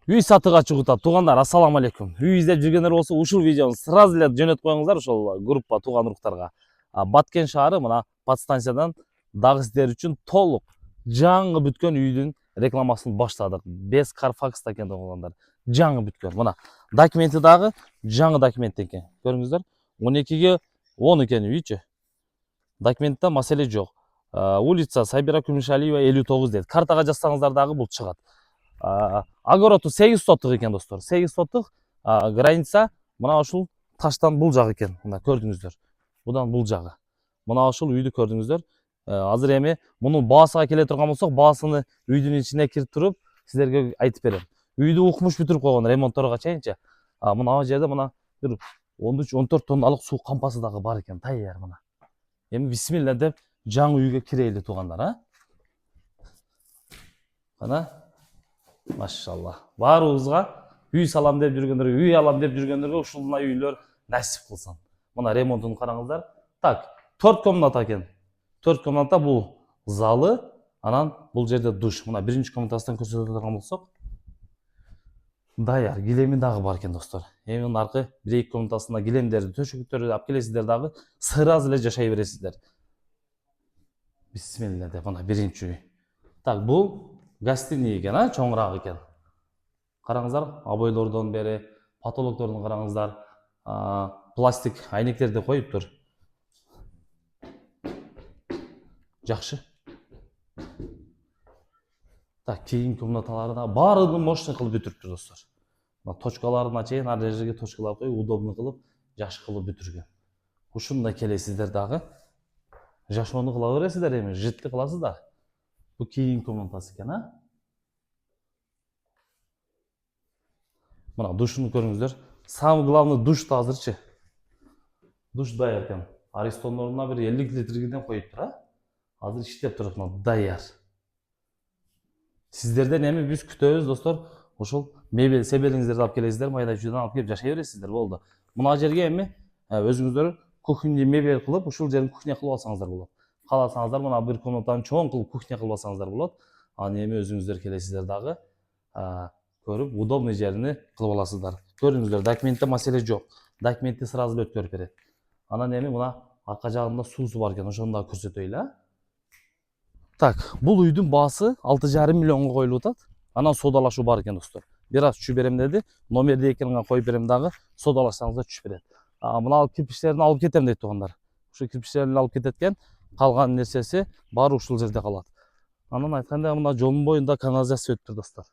Үй сатыга чыгууда туугандар, ассаламу алейкум. Үй издеп жүргөндөр болсо ушул видеону сразу эле жөнөтүп коюңуздар ошол группа тууган уруктарга. Баткен шаары мына подстанциядан дагы сиздер үчүн толук жаңы бүткөн үйдүн рекламасын баштадык. Без Carfax'та экен туугандар. Жаңы бүткөн. Мына документи дагы жаңы документ экен. Көрүңүздөр. 12ге 10 экен үйчү. Документте маселе жок. Улица Сайбира Күмүшалиева 59 дейт. Картага жазсаңыздар дагы бул чыгат. Огороду 8 сотық екен достор. 8 сотық граница мына ушул таштан бул жак екен. Мына көрдүңүздөр. Будан бул жагы. Мына ушул үйдү көрдүңүздөр. Азыр эми муну баасына келе турган болсок, баасыны үйдүн ичине кирип туруп сиздерге айтып берем. Үйдү укмуш бүтүрүп койгон ремонтторго чейинчи. Мына жерде мына бир 13-14 тонналык суу кампасы дагы бар экен, таяр мына. Эми бисмилла деп жаңы үйгө кирели туугандар, Мына Машалла. Баарыбызга үй салам деп жүргөндөргө, үй алам деп жүргөндөргө ушундай үйлөр насип кылсын. Мына ремонтун караңыздар. Так, 4 комната экен. 4 комната бул залы, анан бул жерде душ. Мына биринчи комнатасынан көрсөтө турган болсок, даяр, килеми дагы бар экен достор. Эми мына аркы 1-2 комнатасына килемдерди, төшөктөрдү алып келесиздер дагы, сыйраз эле жашай бересиздер. Бисмилла деп мына биринчи үй. Так, бул гостиный экен, чоңураак экен. Караңыздар, обойлордон бери, потолоктордун караңыздар, пластик айнектерди коюптур. Жакшы. Так, кийинки комнаталары да баарын мощный кылып бүтүрүптүр достор. Мына точкаларына чейин ар жерге точкалар коюп, удобный кылып, жакшы кылып бүтүргөн. Ушундай келесиздер дагы. Жашоону кыла бересиздер эми, житти кыласыздар. Бул кийинки комнатасы экен, Мына душуну көрүңүздөр. Самый главный душ да азырчы. Душ даяр экен. Аристонун ордуна бир 50 литрден коюптур, Азыр иштеп туруп, даяр. Сиздерден эми биз күтөбүз достор. Ошол мебель, себелиңиздерди алып келесиздер, майда чүйдөн алып келип жашай бересиздер, болду. Мына жерге эми өзүңүздөр кухня мебель кылып, ушул жерин кухня кылып алсаңыздар болот. Кааласаңыздар, мына бир комнатаны чоң кылып кухня кылып алсаңыздар болот. Аны эми өзүңүздөр келесиздер дагы көрүп, удобный жерини кылып аласыздар. Көрүңүздөр, документте маселе жок. Документти сразу эле өткөрүп берет. Анан эми мына арка жагында суусу бар экен, ошону дагы көрсөтөйлү, Так, бул үйдүн баасы 6,5 миллионго коюлуп атат. Анан содалашуу бар экен достор. Бир аз түшүп берем деди. Номерди экранга коюп берем дагы, содалашсаңыздар түшүп берет. Мына кирпичтерин алып кетем дейт туугандар. Ушу кирпичтерин алып кетет экен, калган нерсеси баары ушул жерде калат. Анан айтканда мына жолдун боюнда канализация өтүптүр достор.